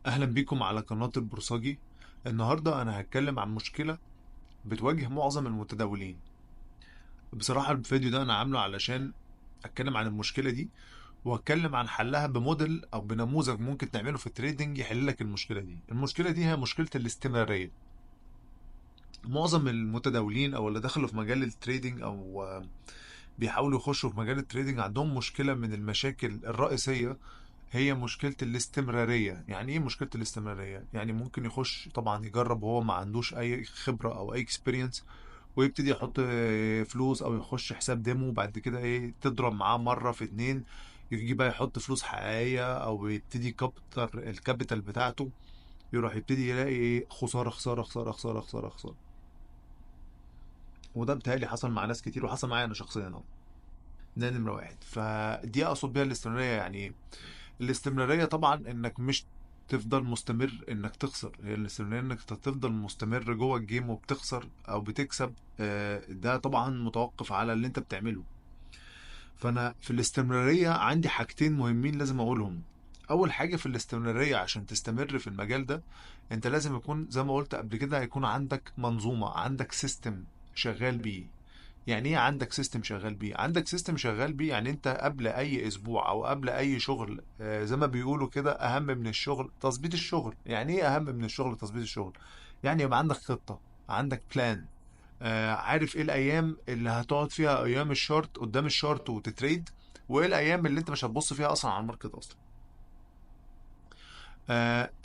اهلا بيكم على قناة البورصاجي. النهاردة انا هتكلم عن مشكلة بتواجه معظم المتداولين. بصراحة الفيديو ده انا عامله علشان اتكلم عن المشكلة دي، واتكلم عن حلها بموديل او بنموذج ممكن تعمله في التريدنج يحل لك المشكلة دي. المشكلة دي هي مشكلة الاستمرارية. معظم المتداولين او اللي دخلوا في مجال التريدنج او بيحاولوا يخشوا في مجال التريدنج عندهم مشكلة من المشاكل الرئيسية، هي مشكلة الاستمرارية. يعني ايه مشكلة الاستمرارية؟ يعني ممكن يخش طبعا يجرب وهو ما عندوش اي خبرة او اي اكسبيرينس، ويبتدي يحط فلوس او يخش حساب ديمو، بعد كده ايه تضرب معاه مرة في اتنين، يجي بقى يحط فلوس حقيقية او يبتدي يكتر الكابيتال بتاعته، يروح يبتدي يلاقي ايه خسارة خسارة خسارة خسارة خسارة خسارة. وده بيتهيألي حصل مع ناس كتير وحصل معايا انا شخصيا اهو. ده نمرة واحد. فدي اقصد بيها الاستمرارية. يعني ايه الاستمرارية؟ طبعا انك مش تفضل مستمر انك تخسر. هي الاستمرارية انك تفضل مستمر جوه الجيم وبتخسر او بتكسب. ده طبعا متوقف على اللي انت بتعمله. فانا في الاستمرارية عندي حاجتين مهمين لازم اقولهم. اول حاجة في الاستمرارية عشان تستمر في المجال ده، انت لازم يكون زي ما قلت قبل كده هيكون عندك منظومة، عندك سيستم شغال بيه. يعني ايه عندك سيستم شغال بيه؟ عندك سيستم شغال بيه يعني انت قبل اي اسبوع او قبل اي شغل، زي ما بيقولوا كده اهم من الشغل تظبيط الشغل. يعني ايه اهم من الشغل تظبيط الشغل؟ يعني يبقى عندك خطة، عندك بلان، عارف ايه الايام اللي هتقعد فيها ايام الشارت قدام الشارت وتتريد، وايه الايام اللي انت مش هتبص فيها اصلا على الماركت اصلا.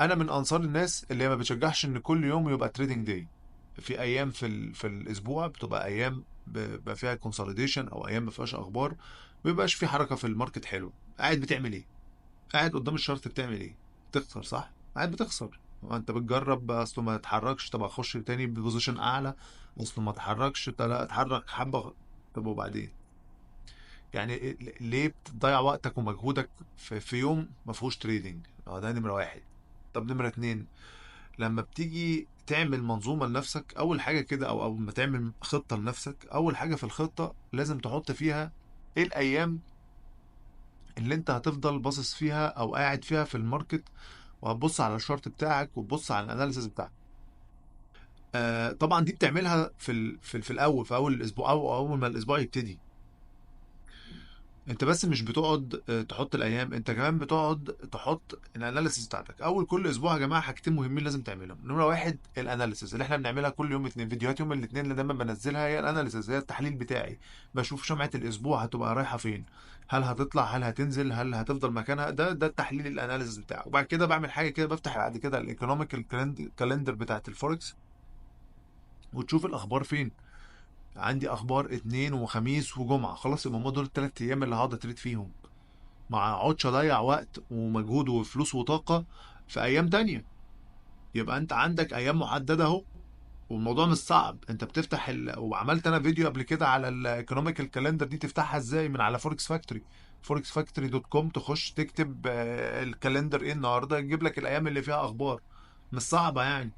انا من انصار الناس اللي ما بتشجعش ان كل يوم يبقى تريدنج داي. في ايام في الاسبوع بتبقى ايام بيبقى فيها كونسوليديشن او ايام ما فيهاش اخبار، ما بيبقاش في حركه في الماركت. حلو، قاعد بتعمل ايه؟ قاعد قدام الشارت بتعمل ايه؟ تخسر صح؟ قاعد بتخسر. انت بتجرب اصله ما تتحركش، طب اخش تاني ببوزيشن اعلى، اصله ما تحركش، طب لا اتحرك حبه. طب وبعدين؟ يعني ليه بتضيع وقتك ومجهودك في يوم ما فيهوش تريدنج؟ ده نمره واحد. طب نمره اتنين، لما بتيجي تعمل منظومة لنفسك أول حاجة كده، أو أول ما تعمل خطة لنفسك، أول حاجة في الخطة لازم تحط فيها إيه الأيام اللي أنت هتفضل باصص فيها أو قاعد فيها في الماركت، وهتبص على الشارت بتاعك وتبص على الأناليسيس بتاعك. طبعا دي بتعملها في الأول، في أول الأسبوع أو أول ما الأسبوع يبتدي. انت بس مش بتقعد تحط الايام، انت كمان بتقعد تحط الاناليسيس بتاعتك. اول كل اسبوع يا جماعه حاجتين مهمين لازم تعملهم. نمره واحد الاناليسيس اللي احنا بنعملها كل يوم اتنين، فيديوهات يوم الاثنين اللي دايما بنزلها هي الاناليسيس، هي التحليل بتاعي. بشوف شمعة الاسبوع هتبقى رايحه فين، هل هتطلع، هل هتنزل، هل هتفضل مكانها. ده التحليل الاناليسيس بتاعي. وبعد كده بعمل حاجه كده، بفتح بعد كده الايكونوميك كالندر بتاعت الفوركس وتشوف الاخبار فين. عندي اخبار اتنين وخميس وجمعه، خلاص يبقى هم دول الثلاث ايام اللي هقعد اتريد فيهم. ما اقعدش اضيع وقت ومجهود وفلوس وطاقة في ايام تانية. يبقى انت عندك ايام محددة اهو، والموضوع مش صعب. انت بتفتح وعملت انا فيديو قبل كده على الايكونوميكال كالندر دي، تفتحها ازاي من على فوركس فاكتوري، فوركس فاكتوري دوت كوم، تخش تكتب الكالندر ايه النهارده، يجيب لك الايام اللي فيها اخبار. مش صعبة يعني.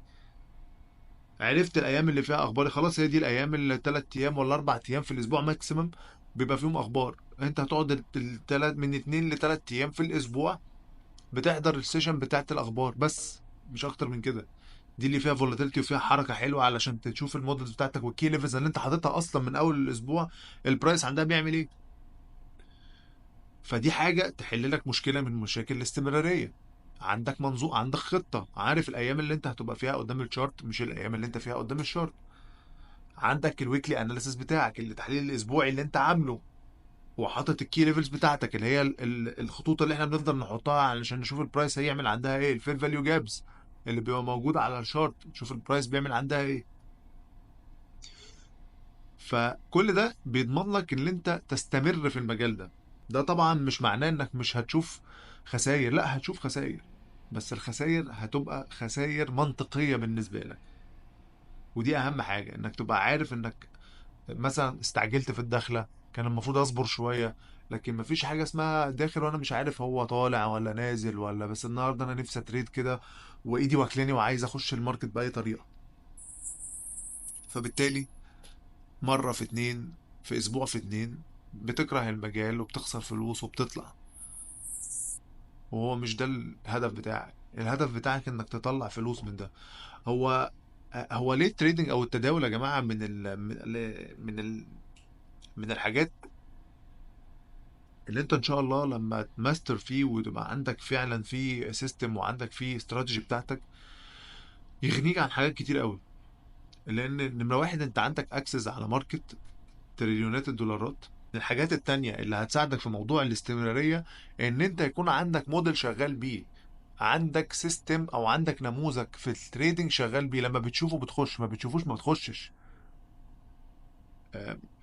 عرفت الايام اللي فيها اخبار، خلاص هي دي الايام اللي 3 ايام ولا 4 ايام في الاسبوع ماكسيمم بيبقى فيهم اخبار. انت هتقعد التلات من 2 ل3 ايام في الاسبوع بتحضر السيشن بتاعت الاخبار بس، مش اكتر من كده. دي اللي فيها فولاتيليتي وفيها حركه حلوه علشان تشوف المودلز بتاعتك والكي ليفلز اللي انت حاططها اصلا من اول الاسبوع، البرايس عندها بيعمل ايه. فدي حاجه تحل لك مشكله من مشاكل الاستمراريه. عندك منظور، عندك خطه، عارف الايام اللي انت هتبقى فيها قدام الشارت مش الايام اللي انت فيها قدام الشارت. عندك الويكلي اناليسيس بتاعك، التحليل الاسبوعي اللي انت عامله، وحاطط الكي ليفلز بتاعتك اللي هي الخطوط اللي احنا بنفضل نحطها علشان نشوف البرايس هيعمل عندها ايه، الفير فاليو جابس اللي بيبقى موجود على الشارت، نشوف البرايس بيعمل عندها ايه. فكل ده بيضمن لك ان انت تستمر في المجال ده. ده طبعا مش معناه انك مش هتشوف خسائر، لا هتشوف خسائر، بس الخسائر هتبقى خسائر منطقية بالنسبة لك. ودي اهم حاجة، انك تبقى عارف انك مثلا استعجلت في الدخلة، كان المفروض اصبر شوية. لكن مفيش حاجة اسمها داخل وانا مش عارف هو طالع ولا نازل، ولا بس النهاردة انا نفسي اتريد كده وايدي واكلاني وعايز اخش الماركت بأي طريقة. فبالتالي مرة في اتنين، في اسبوع في اتنين، بتكره المجال وبتخسر فلوس وبتطلع، وهو مش ده الهدف بتاعك. الهدف بتاعك انك تطلع فلوس من ده. هو ليه التريدنج او التداول يا جماعه من الحاجات اللي انت ان شاء الله لما تماستر فيه وتبقى عندك فعلا فيه سيستم وعندك فيه استراتيجي بتاعتك، يغنيك عن حاجات كتير قوي. لان نمره واحد انت عندك اكسس على ماركت تريليونات الدولارات. من الحاجات التانية اللي هتساعدك في موضوع الاستمرارية ان انت يكون عندك موديل شغال بيه، عندك سيستم او عندك نموذج في التريدنج شغال بيه، لما بتشوفه بتخش، ما بتشوفوش ما بتخشش.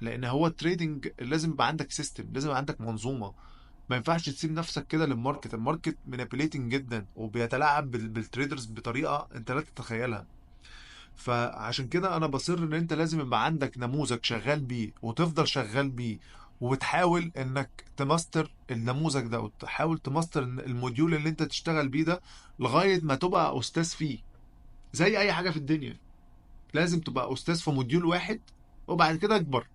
لان هو التريدنج لازم يبقى عندك سيستم، لازم يبقى عندك منظومة. ما ينفعش تسيب نفسك كده للماركت. الماركت مانيبيوليتنج جدا وبيتلاعب بالتريدرز بطريقة انت لا تتخيلها. فعشان كده انا بصر ان انت لازم يبقى عندك نموذج شغال بيه وتفضل شغال بيه، وتحاول انك تماستر النموذج ده وتحاول تماستر الموديول اللي انت تشتغل بيه ده لغاية ما تبقى استاذ فيه. زي اي حاجة في الدنيا لازم تبقى استاذ في موديول واحد، وبعد كده اكبر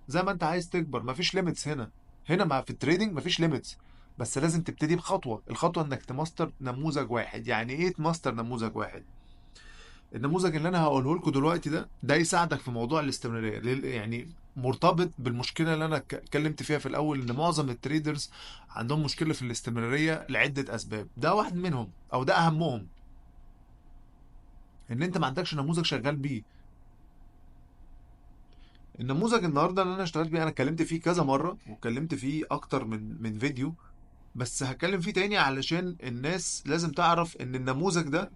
زي ما انت عايز تكبر. مفيش ليميتس هنا. هنا مع في التريدنج مفيش ليميتس، بس لازم تبتدي بخطوة. الخطوة انك تماستر نموذج واحد. يعني ايه تماستر نموذج واحد؟ النموذج اللي انا هقوله لكم دلوقتي ده يساعدك في موضوع الاستمراريه. يعني مرتبط بالمشكله اللي انا اتكلمت فيها في الاول، ان معظم التريدرز عندهم مشكله في الاستمراريه لعده اسباب. ده واحد منهم او ده اهمهم، ان انت ما عندكش نموذج شغال بيه. النموذج النهارده اللي انا اشتغلت بيه، انا اتكلمت فيه كذا مره واتكلمت فيه اكتر من فيديو، بس هتكلم فيه تاني علشان الناس لازم تعرف ان النموذج ده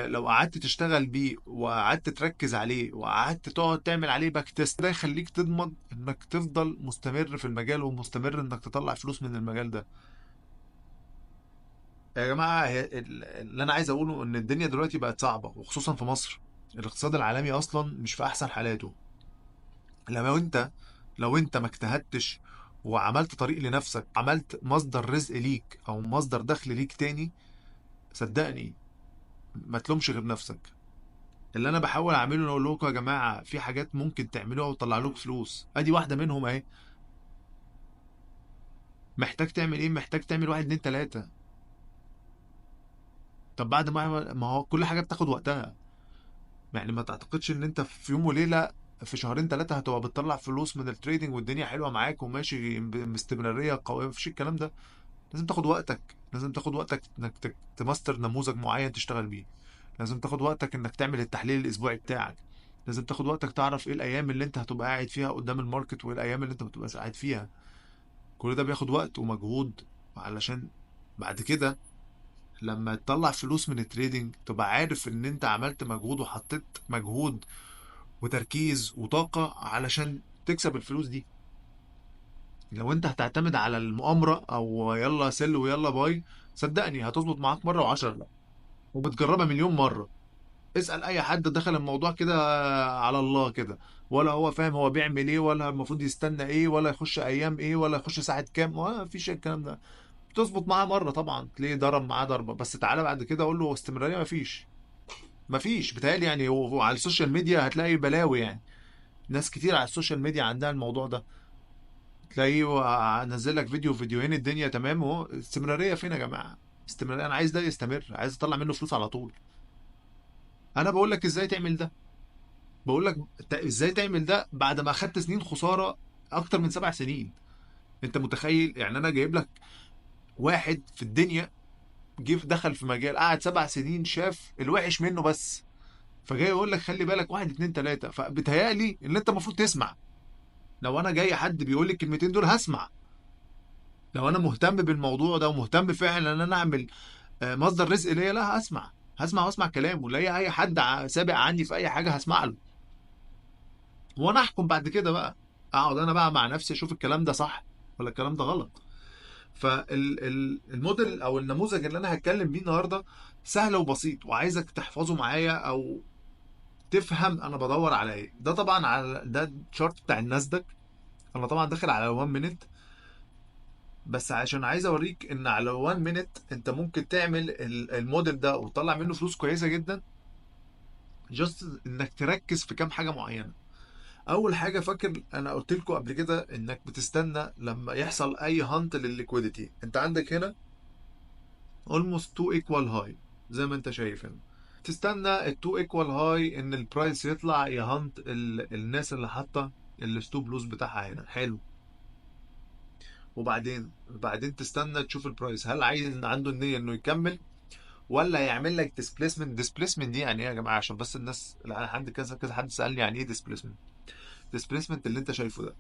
لو قعدت تشتغل بيه وقعدت تركز عليه وقعدت تقعد تعمل عليه باك تيست، ده يخليك تضمن انك تفضل مستمر في المجال ومستمر انك تطلع فلوس من المجال ده. يا جماعة اللي انا عايز اقوله ان الدنيا دلوقتي بقت صعبة، وخصوصا في مصر. الاقتصاد العالمي اصلا مش في احسن حالاته. لو انت ما اجتهدتش وعملت طريق لنفسك، عملت مصدر رزق ليك او مصدر دخل ليك تاني، صدقني ما تلومش غير نفسك. اللي انا بحاول اعمله اقول لكم يا جماعه في حاجات ممكن تعملوها وتطلع لكم فلوس، ادي واحده منهم اهي. محتاج تعمل ايه؟ محتاج تعمل واحد اتنين تلاته. طب بعد ما هو كل حاجه بتاخد وقتها. يعني ما تعتقدش ان انت في يوم وليله في شهرين ثلاثه هتبقى بتطلع فلوس من التريدنج والدنيا حلوه معاك وماشي باستمراريه قويه. مفيش الكلام ده. لازم تاخد وقتك. لازم تاخد وقتك انك تماستر نموذج معين تشتغل بيه. لازم تاخد وقتك انك تعمل التحليل الاسبوعي بتاعك. لازم تاخد وقتك تعرف ايه الايام اللي انت هتبقى قاعد فيها قدام الماركت وايه الايام اللي انت ما بتبقاش قاعد فيها. كل ده بياخد وقت ومجهود، علشان بعد كده لما تطلع فلوس من التريدنج تبقى عارف ان انت عملت مجهود وحطيت مجهود وتركيز وطاقة علشان تكسب الفلوس دي. لو انت هتعتمد على المؤامرة او يلا سل ويلا باي، صدقني هتظبط معاك مرة وعشرة لا، وبتجربها مليون مرة. اسأل اي حد دخل الموضوع كده على الله كده، ولا هو فاهم هو بيعمل ايه، ولا المفروض يستنى ايه، ولا يخش ايام ايه، ولا يخش ساعة كام، ولا فيش الكلام ده. بتظبط معاه مرة طبعا تلاقيه ضرب معاه ضربة، بس تعالى بعد كده اقول له استمرارية مفيش. مفيش بتهيألي يعني. وعلى السوشيال ميديا هتلاقي بلاوي يعني. ناس كتير على السوشيال ميديا عندها الموضوع ده. تلاقيه نزل لك فيديو فيديوهين الدنيا تمام، وهو استمرارية فين يا جماعة؟ استمرارية. انا عايز ده يستمر، عايز اطلع منه فلوس على طول. انا بقول لك ازاي تعمل ده. بقول لك ازاي تعمل ده بعد ما اخدت سنين خسارة اكتر من 7 سنين. انت متخيل؟ يعني انا جايب لك واحد في الدنيا جه دخل في مجال قعد 7 سنين شاف الوحش منه بس، فجاي يقول لك خلي بالك واحد اتنين تلاته. فبتهيألي ان انت المفروض تسمع. لو انا جاي حد بيقول لي الكلمتين دول هسمع. لو انا مهتم بالموضوع ده ومهتم فعلا ان انا اعمل مصدر رزق ليا، لا هسمع. هسمع واسمع كلامه. لا اي حد سابق عني في اي حاجه هسمع له، وانا احكم بعد كده بقى. اقعد انا بقى مع نفسي اشوف الكلام ده صح ولا الكلام ده غلط. فالموديل او النموذج اللي انا هتكلم بيه النهارده سهل وبسيط، وعايزك تحفظه معايا او تفهم انا بدور على ايه. ده طبعا على ده الشارت بتاع الناسداك. انا طبعا داخل على 1 مينت، بس عشان عايز اوريك ان على 1 مينت انت ممكن تعمل الموديل ده وتطلع منه فلوس كويسه جدا. جاست انك تركز في كام حاجه معينه. اول حاجه، فاكر انا قلت لكم قبل كده انك بتستنى لما يحصل اي هانت للليكويديتي. انت عندك هنا almost 2 equal high. زي ما انت شايف هنا. تستنى التو ايكوال هاي ان البرايس يطلع يهنت الناس اللي حاطه الستوب لوز بتاعها هنا. حلو. وبعدين تستنى تشوف البرايس هل عايز عنده النيه انه يكمل ولا يعمل لك ديسبيسمنت. ديسبيسمنت دي يعني ايه يا جماعه؟ عشان بس الناس، لا، حد كذا كذا حد سالني يعني ايه ديسبيسمنت. ديسبيسمنت اللي انت شايفه ده،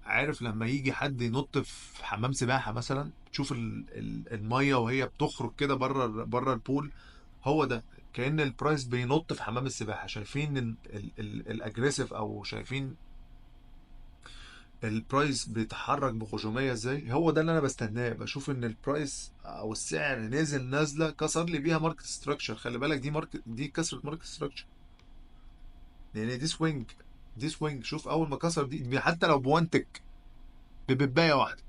عارف لما يجي حد ينط في حمام سباحه مثلا، تشوف الميه وهي بتخرج كده بره البول، هو ده. كأن البرايس بينط في حمام السباحه. شايفين الاجريسيف، او شايفين البرايس بيتحرك بخشوميه ازاي؟ هو ده اللي انا بستناه. بشوف ان البرايس او السعر نزل نازله كسر لي بيها ماركت ستراكشر. خلي بالك دي ماركت، دي كسره ماركت ستراكشر، يعني دي سوينج. دي سوينج. شوف اول ما كسر دي حتى لو بوانتك بببايه واحده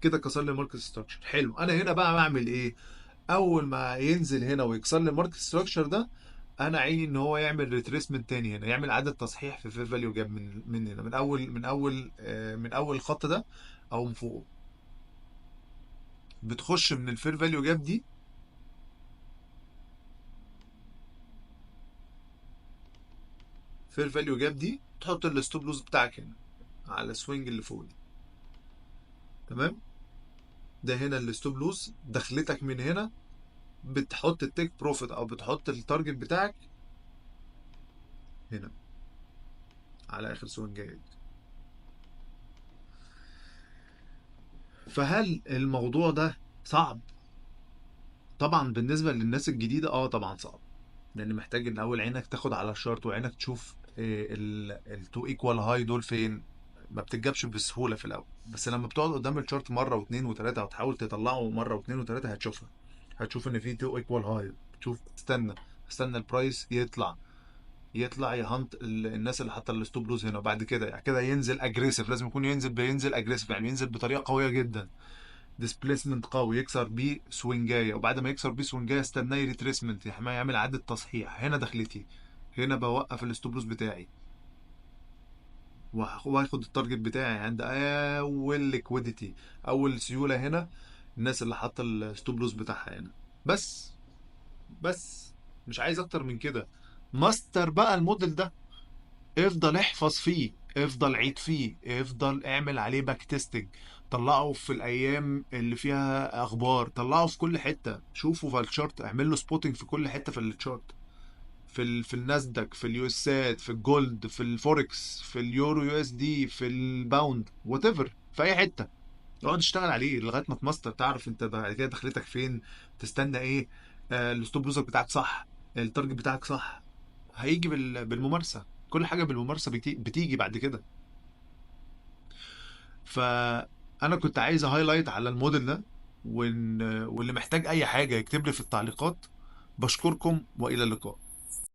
كده كسر لي ماركت ستراكشر. حلو. انا هنا بقى بعمل ايه؟ اول ما ينزل هنا ويكسر لي الماركت ستراكشر ده، انا عيني ان هو يعمل ريتريسمنت تاني هنا، يعمل عدد تصحيح في فير فاليو جاب من هنا، من اول الخط ده او من فوقه. بتخش من الفير فاليو جاب دي، فير فاليو جاب دي تحط الستوب لوز بتاعك هنا على السوينج اللي فوق دي. تمام. ده هنا الستوب لوز دخلتك من هنا. بتحط التيك بروفيت او بتحط التارجت بتاعك هنا على اخر سوينج جاي. فهل الموضوع ده صعب؟ طبعا بالنسبه للناس الجديده طبعا صعب، لان محتاج ان اول عينك تاخد على الشارت وعينك تشوف التو ايكوال هاي دول فين. ما بتتجابش بسهوله في الاول، بس لما بتقعد قدام الشارت مره واثنين وثلاثه وتحاول تطلعه مره واثنين وثلاثه هتشوفها. هتشوف ان في تو ايكوال هاي. تشوف، استنى البرايس يطلع يهنت الناس اللي حاطه الستوب لوز هنا، وبعد كده ينزل اجريسيف. لازم يكون بينزل اجريسيف، يعني ينزل بطريقه قويه جدا، ديسبيسمنت قوي، يكسر بيه سوينجايه، وبعد ما يكسر بيه سوينجايه استناه ريتريسمنت يعمل عدة تصحيح. هنا دخلتي، هنا بوقف الستوب لوز بتاعي واخد التارجت بتاعي عند اول ليكويديتي، اول سيوله هنا. الناس اللي حاطه الستوب لوز بتاعها هنا. بس مش عايز اكتر من كده. ماستر بقى الموديل ده، افضل احفظ فيه، افضل عيد فيه، افضل اعمل عليه باك تيستنج. طلعه في الايام اللي فيها اخبار، طلعه في كل حته، شوفه في الشارت، اعمل له سبوتنج في كل حته في الشارت، في الناسداك، في اليو اسات، في الجولد، في الفوركس، في اليورو يو اس دي، في الباوند، وات ايفر، في اي حته. اقعد اشتغل عليه لغايه ما تماستر، تعرف انت بعد كده دخلتك فين، تستنى ايه. الستوب لوزر بتاعك صح، التارجت بتاعك صح. هيجي بالممارسه. كل حاجه بالممارسه بتيجي بعد كده. فانا كنت عايز هايلايت على الموديل ده. واللي محتاج اي حاجه يكتب لي في التعليقات. بشكركم والى اللقاء.